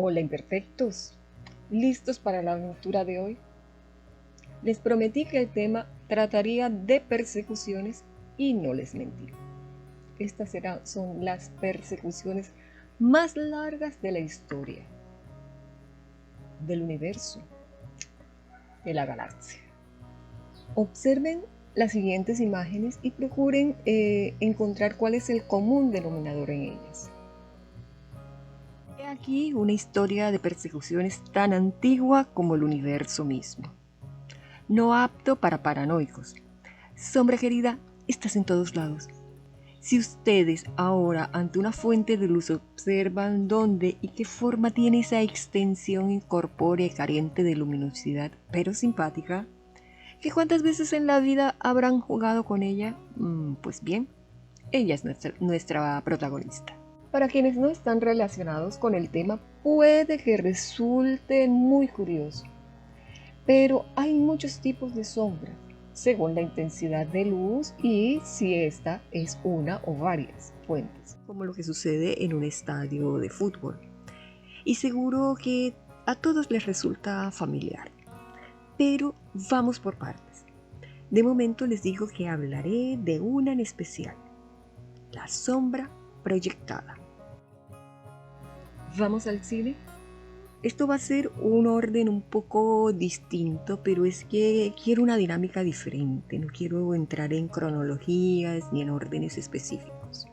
Hola imperfectos, ¿listos para la aventura de hoy? Les prometí que el tema trataría de persecuciones y no les mentí. Estas son las persecuciones más largas de la historia, del universo, de la galaxia. Observen las siguientes imágenes y procuren encontrar cuál es el común denominador en ellas. He aquí una historia de persecuciones tan antigua como el universo mismo. No apto para paranoicos. Sombra querida, estás en todos lados. Si ustedes ahora ante una fuente de luz observan dónde y qué forma tiene esa extensión incorpórea y carente de luminosidad, pero simpática, ¿que cuántas veces en la vida habrán jugado con ella? Pues bien, ella es nuestra protagonista. Para quienes no están relacionados con el tema, puede que resulte muy curioso, pero hay muchos tipos de sombras, según la intensidad de luz y si esta es una o varias fuentes, como lo que sucede en un estadio de fútbol. Y seguro que a todos les resulta familiar, pero vamos por partes. De momento les digo que hablaré de una en especial, la sombra proyectada. ¿Vamos al cine? Esto va a ser un orden un poco distinto, pero es que quiero una dinámica diferente, no quiero entrar en cronologías ni en órdenes específicos.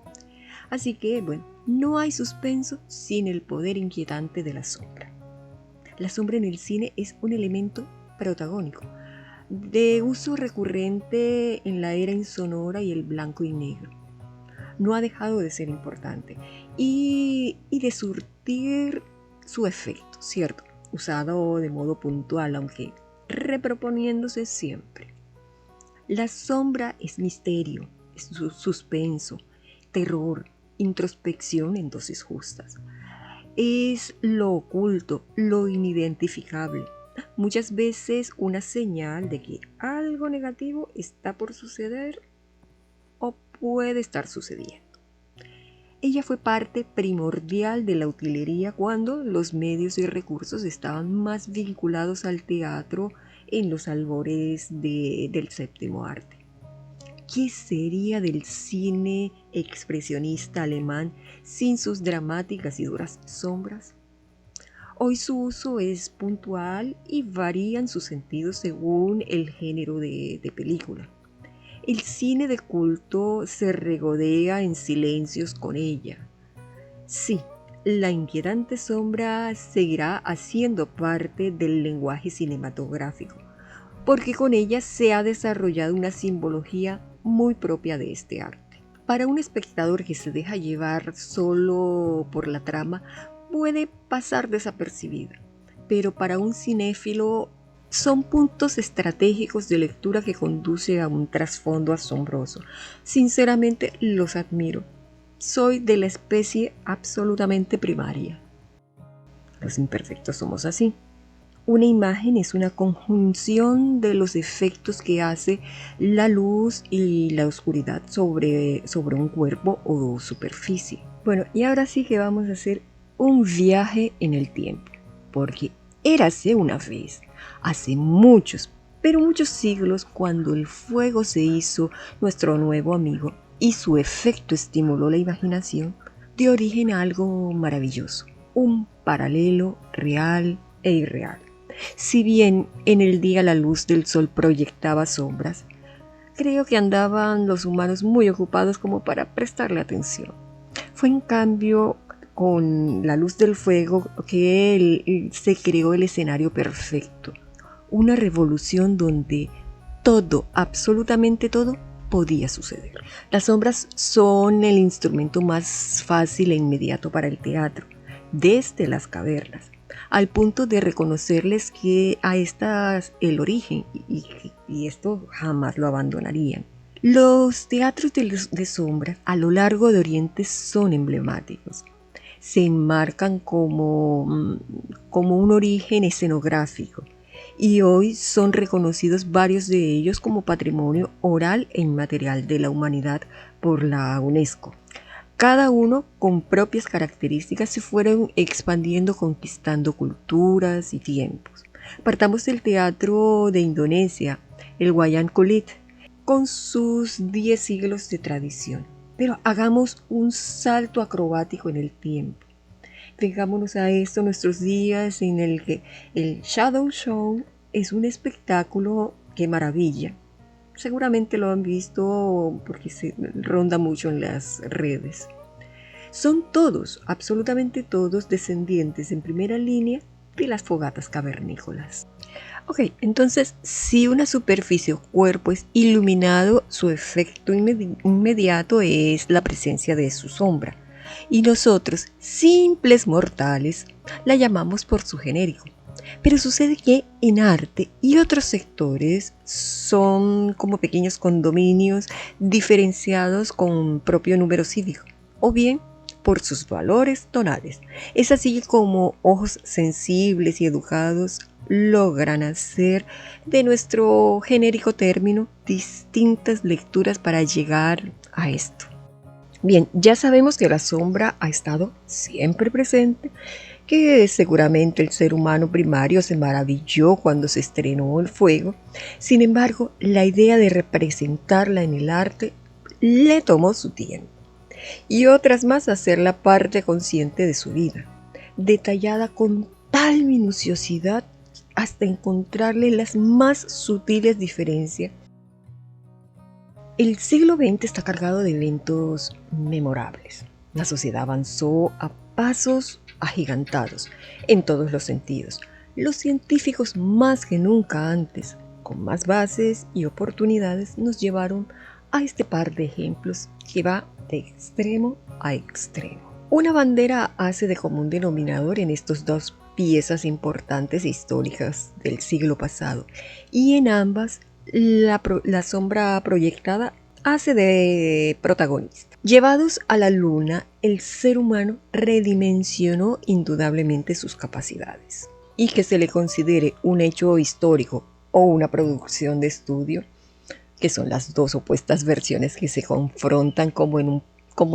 Así que, bueno, no hay suspenso sin el poder inquietante de la sombra. La sombra en el cine es un elemento protagónico, de uso recurrente en la era insonora y el blanco y negro. No ha dejado de ser importante y de surtir su efecto, ¿cierto? Usado de modo puntual, aunque reproponiéndose siempre. La sombra es misterio, es suspenso, terror, introspección en dosis justas. Es lo oculto, lo inidentificable. Muchas veces una señal de que algo negativo está por suceder o puede estar sucediendo. Ella fue parte primordial de la utilería cuando los medios y recursos estaban más vinculados al teatro en los albores del séptimo arte. ¿Qué sería del cine expresionista alemán sin sus dramáticas y duras sombras? Hoy su uso es puntual y varían sus sentidos según el género de película. El cine de culto se regodea en silencios con ella. Sí, la inquietante sombra seguirá haciendo parte del lenguaje cinematográfico, porque con ella se ha desarrollado una simbología muy propia de este arte. Para un espectador que se deja llevar solo por la trama, puede pasar desapercibida, pero para un cinéfilo son puntos estratégicos de lectura que conduce a un trasfondo asombroso. Sinceramente los admiro. Soy de la especie absolutamente primaria. Los imperfectos somos así. Una imagen es una conjunción de los efectos que hace la luz y la oscuridad sobre un cuerpo o superficie. Bueno, y ahora sí que vamos a hacer un viaje en el tiempo, porque érase una vez, hace muchos, pero muchos siglos, cuando el fuego se hizo nuestro nuevo amigo y su efecto estimuló la imaginación, dio origen a algo maravilloso, un paralelo real e irreal. Si bien en el día la luz del sol proyectaba sombras, creo que andaban los humanos muy ocupados como para prestarle atención. Fue en cambio con la luz del fuego que se creó el escenario perfecto, una revolución donde todo, absolutamente todo, podía suceder. Las sombras son el instrumento más fácil e inmediato para el teatro, desde las cavernas, al punto de reconocerles que a estas el origen y esto jamás lo abandonarían. Los teatros de sombra a lo largo de Oriente son emblemáticos. Se enmarcan como un origen escenográfico y hoy son reconocidos varios de ellos como patrimonio oral e inmaterial de la humanidad por la UNESCO. cada uno con propias características se fueron expandiendo, conquistando culturas y tiempos. Partamos del teatro de Indonesia, el Wayang Kulit, con sus 10 siglos de tradición. Pero hagamos un salto acrobático en el tiempo. Vengámonos a esto nuestros días en el que el Shadow Show es un espectáculo que maravilla. Seguramente lo han visto porque se ronda mucho en las redes. Son todos, absolutamente todos, descendientes en primera línea de las fogatas cavernícolas. Ok, entonces, si una superficie o cuerpo es iluminado, su efecto inmediato es la presencia de su sombra. Y nosotros, simples mortales, la llamamos por su genérico. Pero sucede que en arte y otros sectores son como pequeños condominios diferenciados con propio número cívico, o bien por sus valores tonales. Es así como ojos sensibles y educados logran hacer de nuestro genérico término distintas lecturas para llegar a esto. Bien, ya sabemos que la sombra ha estado siempre presente, que seguramente el ser humano primario se maravilló cuando se estrenó el fuego. Sin embargo, la idea de representarla en el arte le tomó su tiempo, y otras más hacerla parte consciente de su vida, detallada con tal minuciosidad hasta encontrarle las más sutiles diferencias. El siglo XX está cargado de eventos memorables. La sociedad avanzó a pasos agigantados en todos los sentidos. Los científicos más que nunca antes, con más bases y oportunidades, nos llevaron a este par de ejemplos que va de extremo a extremo. Una bandera hace de común denominador en estos dos piezas importantes e históricas del siglo pasado, y en ambas la sombra proyectada hace de protagonista. Llevados a la luna, el ser humano redimensionó indudablemente sus capacidades. Y que se le considere un hecho histórico o una producción de estudio, que son las dos opuestas versiones que se confrontan como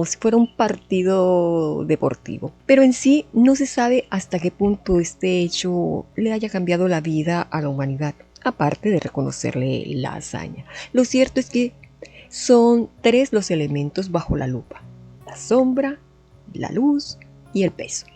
si fuera un partido deportivo. Pero en sí no se sabe hasta qué punto este hecho le haya cambiado la vida a la humanidad, aparte de reconocerle la hazaña. Lo cierto es que son 3 los elementos bajo la lupa: la sombra, la luz y el peso.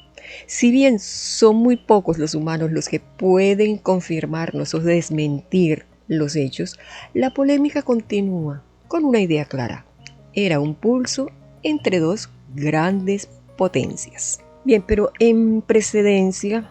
Si bien son muy pocos los humanos los que pueden confirmarnos o desmentir los hechos, la polémica continúa con una idea clara: era un pulso entre 2 grandes potencias. Bien, pero en precedencia,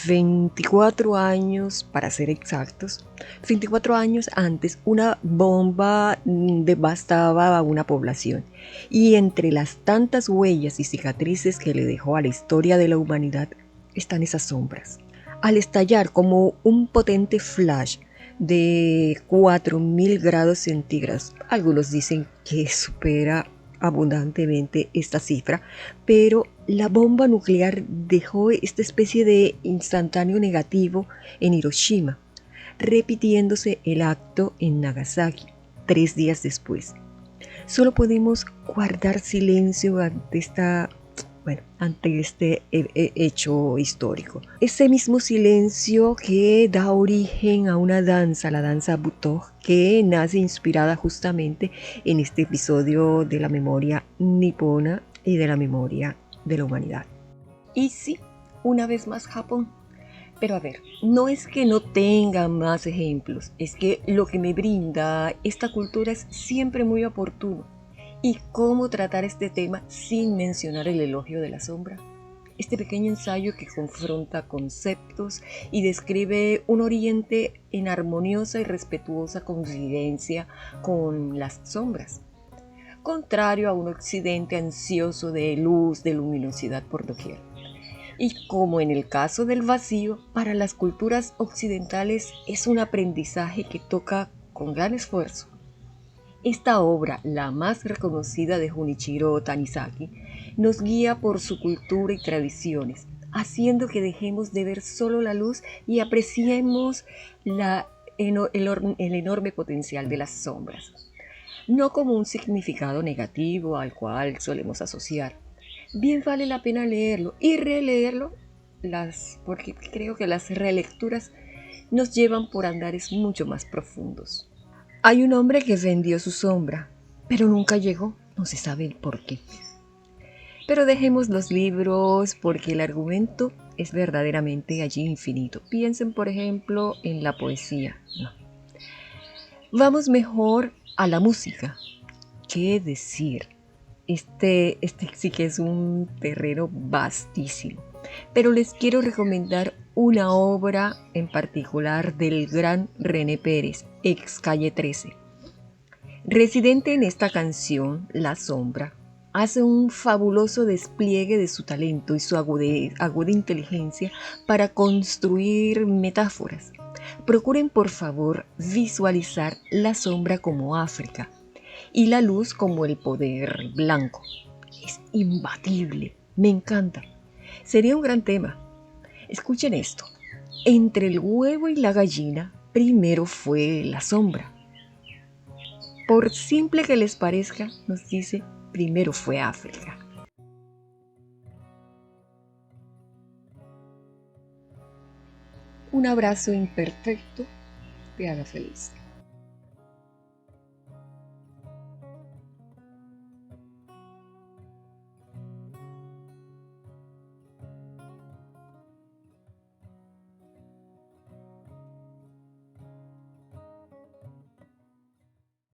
24 años, para ser exactos, 24 años antes, una bomba devastaba a una población, y entre las tantas huellas y cicatrices que le dejó a la historia de la humanidad están esas sombras. Al estallar como un potente flash de 4000 grados centígrados, algunos dicen que supera abundantemente esta cifra, pero la bomba nuclear dejó esta especie de instantáneo negativo en Hiroshima, repitiéndose el acto en Nagasaki 3 días después. Solo podemos guardar silencio ante este hecho histórico. Ese mismo silencio que da origen a una danza, la danza Butog, que nace inspirada justamente en este episodio de la memoria nipona y de la memoria de la humanidad. Y sí, una vez más Japón. Pero a ver, no es que no tenga más ejemplos, es que lo que me brinda esta cultura es siempre muy oportuno. ¿Y cómo tratar este tema sin mencionar el elogio de la sombra? Este pequeño ensayo que confronta conceptos y describe un oriente en armoniosa y respetuosa convivencia con las sombras, contrario a un occidente ansioso de luz, de luminosidad por doquier. Y como en el caso del vacío, para las culturas occidentales es un aprendizaje que toca con gran esfuerzo. Esta obra, la más reconocida de Junichiro Tanizaki, nos guía por su cultura y tradiciones, haciendo que dejemos de ver solo la luz y apreciemos el enorme potencial de las sombras. no como un significado negativo al cual solemos asociar. Bien vale la pena leerlo y releerlo, porque creo que las relecturas nos llevan por andares mucho más profundos. Hay un hombre que vendió su sombra, pero nunca llegó, no se sabe el por qué. Pero dejemos los libros porque el argumento es verdaderamente allí infinito. Piensen, por ejemplo, en la poesía. No. Vamos mejor a la música. ¿Qué decir? Este sí que es un terreno vastísimo. Pero les quiero recomendar una obra en particular del gran René Pérez, ex Calle 13. Residente en esta canción, La Sombra hace un fabuloso despliegue de su talento y su aguda inteligencia para construir metáforas. Procuren por favor visualizar la sombra como África y la luz como el poder blanco. Es imbatible, me encanta. Sería un gran tema. Escuchen esto. Entre el huevo y la gallina, primero fue la sombra. Por simple que les parezca, nos dice, primero fue África. Un abrazo imperfecto te haga feliz.